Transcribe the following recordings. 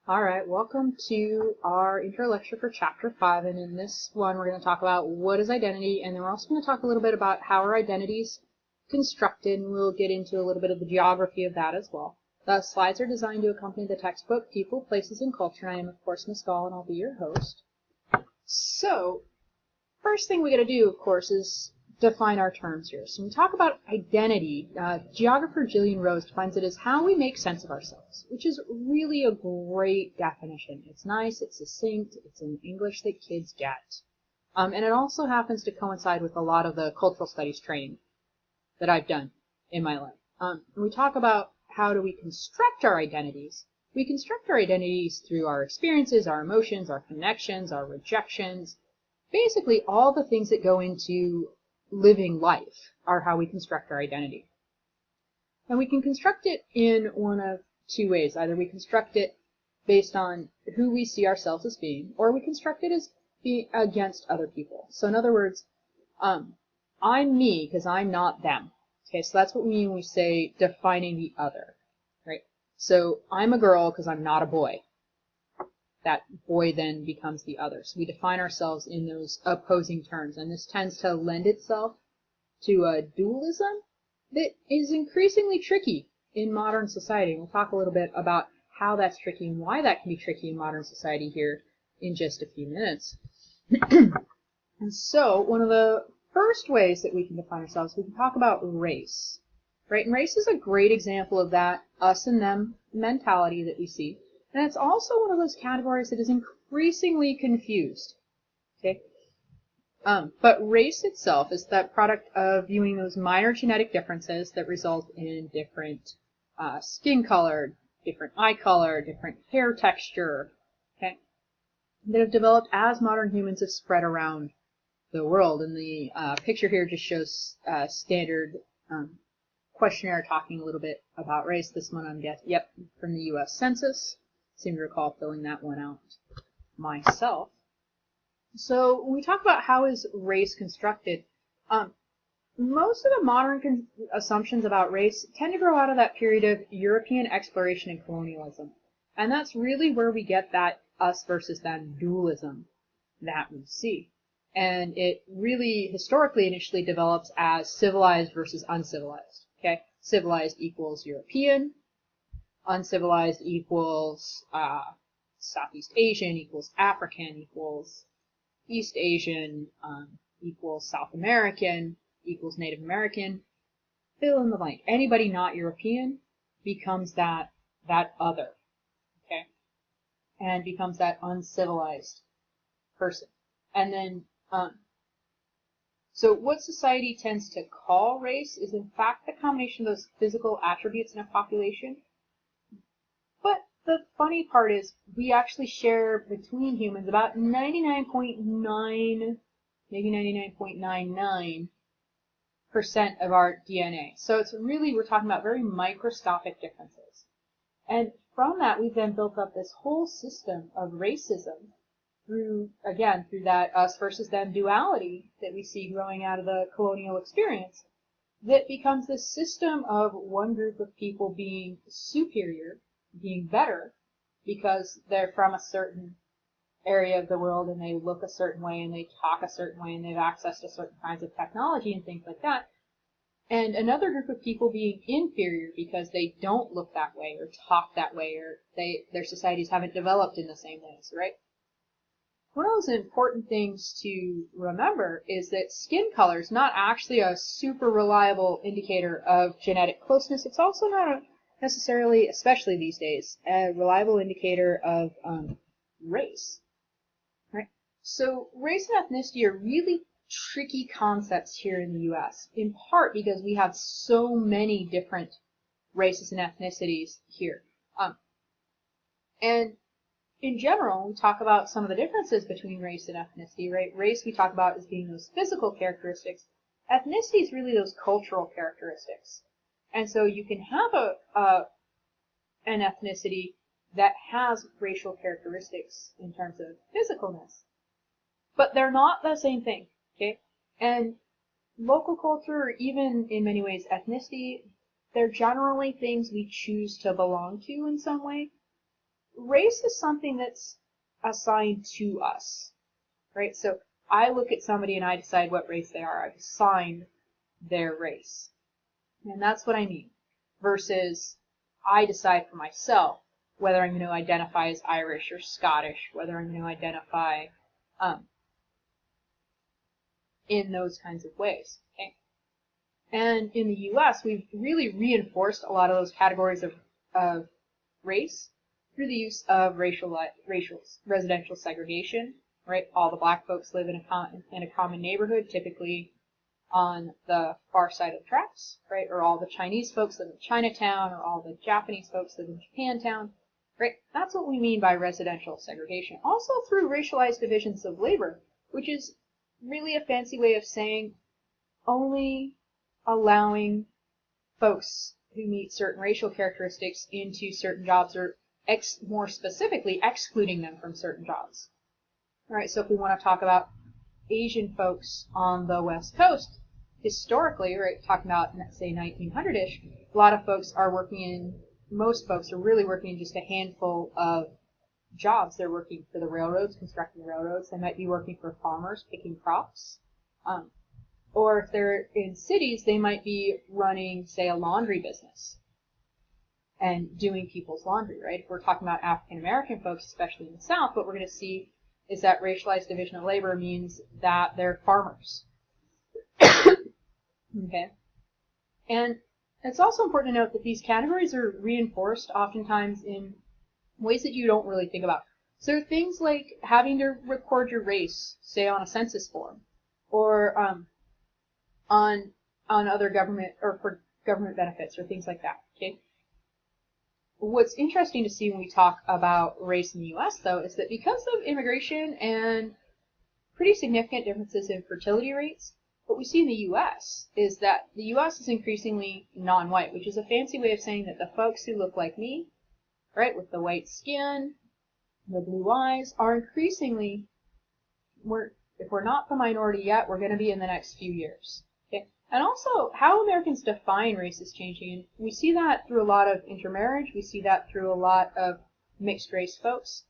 Alright, welcome to our intro lecture for Chapter 5, and in this one we're going to talk about what is identity, and then we're also going to talk a little bit about how are identities constructed, and we'll get into a little bit of the geography of that as well. The slides are designed to accompany the textbook, People, Places, and Culture, and I am, of course, Miss Gall, and I'll be your host. So, first thing we got to do, of course, is define our terms here. So when we talk about identity, geographer Gillian Rose defines it as how we make sense of ourselves, which is really a great definition. It's nice, it's succinct, it's in English that kids get. And it also happens to coincide with a lot of the cultural studies training that I've done in my life. When we talk about how do we construct our identities, we construct our identities through our experiences, our emotions, our connections, our rejections. Basically, all the things that go into living life are how we construct our identity. And we can construct it in one of two ways. Either we construct it based on who we see ourselves as being, or we construct it as being against other people. So in other words, I'm me because I'm not them. Okay, so that's what we mean when we say defining the other, right? So I'm a girl because I'm not a boy. That boy then becomes the other. So we define ourselves in those opposing terms, and this tends to lend itself to a dualism that is increasingly tricky in modern society. We'll talk a little bit about how that's tricky and why that can be tricky in modern society here in just a few minutes. And so one of the first ways that we can define ourselves, we can talk about race, right? And race is a great example of that us and them mentality that we see. And it's also one of those categories that is increasingly confused. Okay? But race itself is that product of viewing those minor genetic differences that result in different skin color, different eye color, different hair texture, okay, that have developed as modern humans have spread around the world. And the picture here just shows standard questionnaire talking a little bit about race. This one I'm guessing, yep, from the U.S. Census. Seem to recall filling that one out myself. So when we talk about how is race constructed, most of the modern assumptions about race tend to grow out of that period of European exploration and colonialism. And that's really where we get that us versus them dualism that we see. And it really historically initially develops as civilized versus uncivilized. Okay? Civilized equals European. Uncivilized equals Southeast Asian, equals African, equals East Asian, equals South American, equals Native American. Fill in the blank. Anybody not European becomes that other, okay, and becomes that uncivilized person. And then, so what society tends to call race is in fact the combination of those physical attributes in a population. But the funny part is we actually share between humans about 99.9, maybe 99.99% of our DNA. So it's really, we're talking about very microscopic differences. And from that, we've then built up this whole system of racism through that us versus them duality that we see growing out of the colonial experience, that becomes this system of one group of people being superior, being better, because they're from a certain area of the world and they look a certain way and they talk a certain way and they've access to certain kinds of technology and things like that. And another group of people being inferior because they don't look that way or talk that way, or their societies haven't developed in the same ways, right? One of those important things to remember is that skin color is not actually a super reliable indicator of genetic closeness. It's also not necessarily, especially these days, a reliable indicator of race, right? So race and ethnicity are really tricky concepts here in the U.S., in part because we have so many different races and ethnicities here. And in general, we talk about some of the differences between race and ethnicity, right? Race we talk about as being those physical characteristics. Ethnicity is really those cultural characteristics. And so you can have an ethnicity that has racial characteristics in terms of physicalness, but they're not the same thing, okay? And local culture, or even in many ways ethnicity, they're generally things we choose to belong to in some way, race is something that's assigned to us, right? So I look at somebody and I decide what race they are. I've assigned their race. And that's what I mean. Versus I decide for myself whether I'm going to identify as Irish or Scottish, whether I'm going to identify in those kinds of ways. Okay? And in the U.S., we've really reinforced a lot of those categories of race through the use of racial residential segregation. Right, all the black folks live in a common neighborhood, typically on the far side of the tracks, right? Or all the Chinese folks live in Chinatown, or all the Japanese folks live in Japantown, right? That's what we mean by residential segregation. Also through racialized divisions of labor, which is really a fancy way of saying only allowing folks who meet certain racial characteristics into certain jobs, or more specifically, excluding them from certain jobs. All right, so if we want to talk about Asian folks on the West Coast, historically, right, talking about, say, 1900-ish, a lot of folks are most folks are really working in just a handful of jobs. They're working for the railroads, constructing railroads. They might be working for farmers, picking crops. Or if they're in cities, they might be running, say, a laundry business and doing people's laundry, right? If we're talking about African American folks, especially in the South, what we're going to see is that racialized division of labor means that they're farmers. Okay? And it's also important to note that these categories are reinforced oftentimes in ways that you don't really think about. So things like having to record your race, say on a census form, or on other government, or for government benefits, or things like that. Okay? What's interesting to see when we talk about race in the U.S., though, is that because of immigration and pretty significant differences in fertility rates, what we see in the U.S. is that the U.S. is increasingly non-white, which is a fancy way of saying that the folks who look like me, right, with the white skin, the blue eyes, are increasingly, if we're not the minority yet, we're going to be in the next few years. Okay? And also, how Americans define race is changing. And we see that through a lot of intermarriage. We see that through a lot of mixed race folks.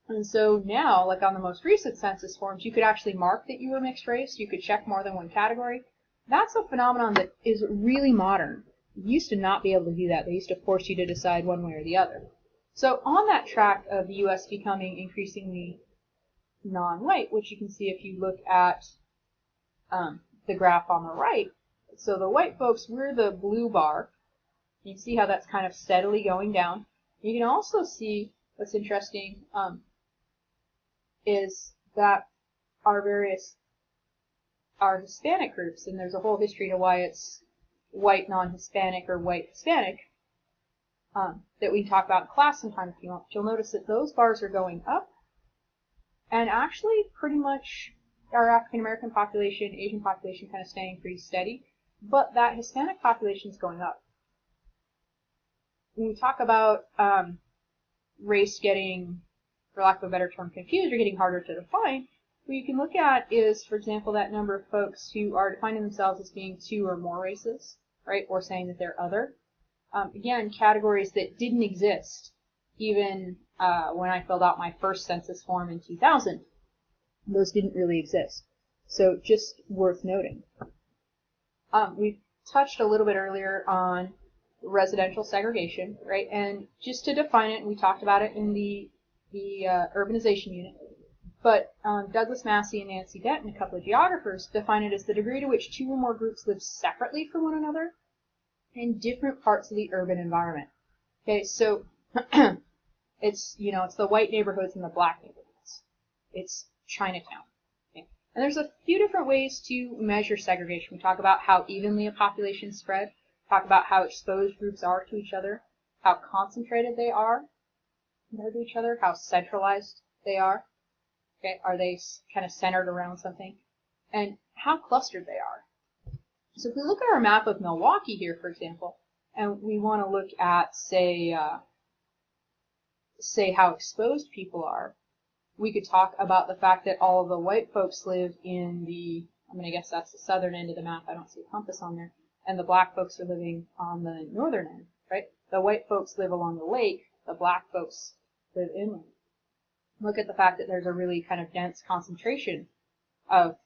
And so now, like on the most recent census forms, you could actually mark that you were mixed race. You could check more than one category. That's a phenomenon that is really modern. You used to not be able to do that. They used to force you to decide one way or the other. So on that track of the U.S. becoming increasingly non-white, which you can see if you look at the graph on the right. So the white folks, we're the blue bar. You can see how that's kind of steadily going down. You can also see what's interesting is that our Hispanic groups, and there's a whole history to why it's white non-Hispanic or white Hispanic, that we can talk about in class sometime if you want. You'll notice that those bars are going up, and actually pretty much our African American population, Asian population kind of staying pretty steady, but that Hispanic population is going up. When we talk about race getting, for lack of a better term, confused or getting harder to define, what you can look at is, for example, that number of folks who are defining themselves as being two or more races, right, or saying that they're other. Again, categories that didn't exist even when I filled out my first census form in 2000. Those didn't really exist. So just worth noting. We touched a little bit earlier on residential segregation, right? And just to define it, we talked about it in the urbanization unit, but Douglas Massey and Nancy Denton, a couple of geographers, define it as the degree to which two or more groups live separately from one another in different parts of the urban environment. Okay, so it's the white neighborhoods and the black neighborhoods. It's Chinatown. Okay? And there's a few different ways to measure segregation. We talk about how evenly a population spread, talk about how exposed groups are to each other, how concentrated they are compared to each other, how centralized they are. Okay, are they kind of centered around something? And how clustered they are. So if we look at our map of Milwaukee here, for example, and we want to look at, say how exposed people are, we could talk about the fact that all of the white folks live in I'm going to guess that's the southern end of the map. I don't see a compass on there. And the black folks are living on the northern end, right? The white folks live along the lake. The black folks live inland. Look at the fact that there's a really kind of dense concentration of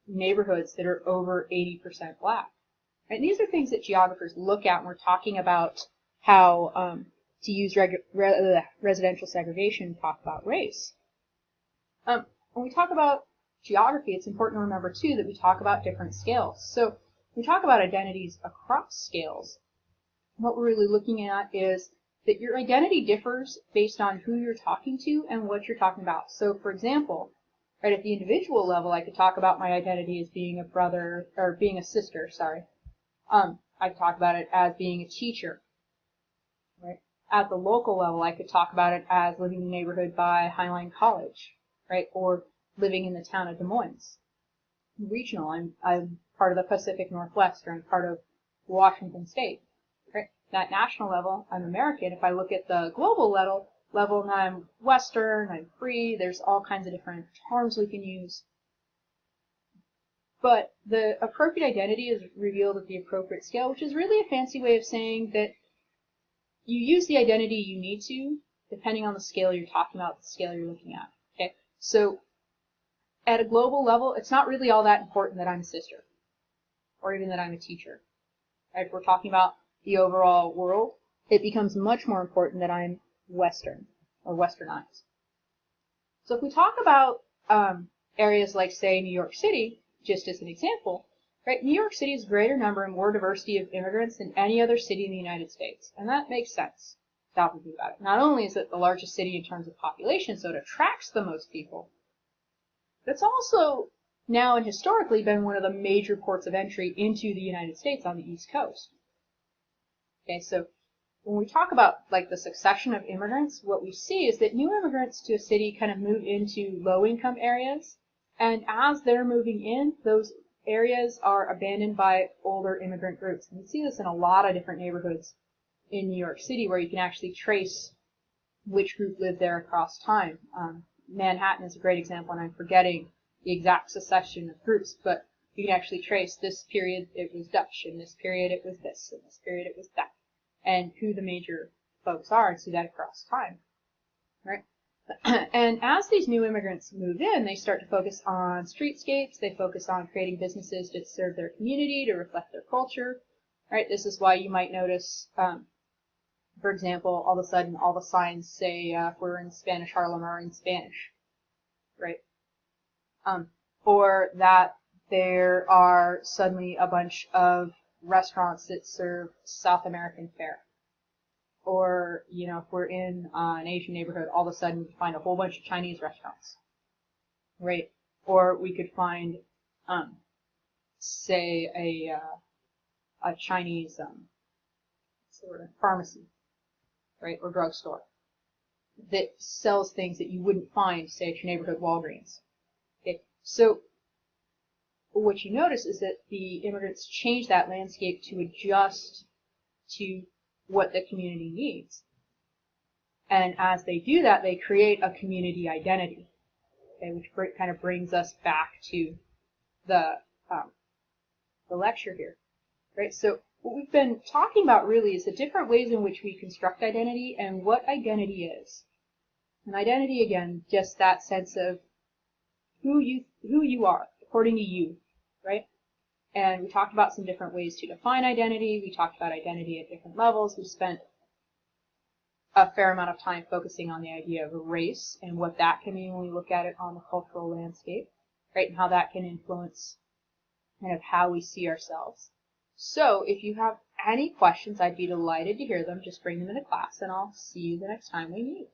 neighborhoods that are over 80% black. Right? These are things that geographers look at when we're talking about how to use residential segregation to talk about race. When we talk about geography, it's important to remember, too, that we talk about different scales. So when we talk about identities across scales, what we're really looking at is that your identity differs based on who you're talking to and what you're talking about. So, for example, right at the individual level, I could talk about my identity as being a brother, or being a sister, sorry. I could talk about it as being a teacher. Right? At the local level, I could talk about it as living in the neighborhood by Highline College, right? Or living in the town of Des Moines. Regional, I'm part of the Pacific Northwest, or I'm part of Washington State. Right? At national level, I'm American. If I look at the global level, now I'm Western, I'm free, there's all kinds of different terms we can use. But the appropriate identity is revealed at the appropriate scale, which is really a fancy way of saying that you use the identity you need to, depending on the scale you're talking about, the scale you're looking at. Okay? So at a global level, it's not really all that important that I'm a sister, or even that I'm a teacher. Right? If we're talking about the overall world, it becomes much more important that I'm Western, or Westernized. So if we talk about areas like, say, New York City, just as an example, right? New York City has a greater number and more diversity of immigrants than any other city in the United States. And that makes sense. Stop and think about it. Not only is it the largest city in terms of population, so it attracts the most people, but it's also now and historically been one of the major ports of entry into the United States on the East Coast. Okay, so when we talk about like the succession of immigrants, what we see is that new immigrants to a city kind of move into low-income areas, and as they're moving in, those areas are abandoned by older immigrant groups. And we see this in a lot of different neighborhoods in New York City where you can actually trace which group lived there across time. Manhattan is a great example, and I'm forgetting the exact succession of groups, but you can actually trace this period it was Dutch, in this period it was this, in this period it was that, and who the major folks are, and see that across time. Right? And as these new immigrants move in, they start to focus on streetscapes, they focus on creating businesses to serve their community, to reflect their culture. Right? This is why you might notice, for example, all of a sudden all the signs say if we're in Spanish Harlem are in Spanish. Right? Or that there are suddenly a bunch of restaurants that serve South American fare. Or, you know, if we're in an Asian neighborhood, all of a sudden we find a whole bunch of Chinese restaurants, right? Or we could find, say, a Chinese sort of pharmacy, right, or drugstore that sells things that you wouldn't find, say, at your neighborhood Walgreens. Okay, so what you notice is that the immigrants change that landscape to adjust to what the community needs. And as they do that, they create a community identity, okay, which kind of brings us back to the lecture here, right? So what we've been talking about really is the different ways in which we construct identity and what identity is. And identity, again, just that sense of who you are, according to you, right? And we talked about some different ways to define identity. We talked about identity at different levels. We spent a fair amount of time focusing on the idea of race and what that can mean when we look at it on the cultural landscape, right? And how that can influence kind of how we see ourselves. So if you have any questions, I'd be delighted to hear them. Just bring them into class, and I'll see you the next time we meet.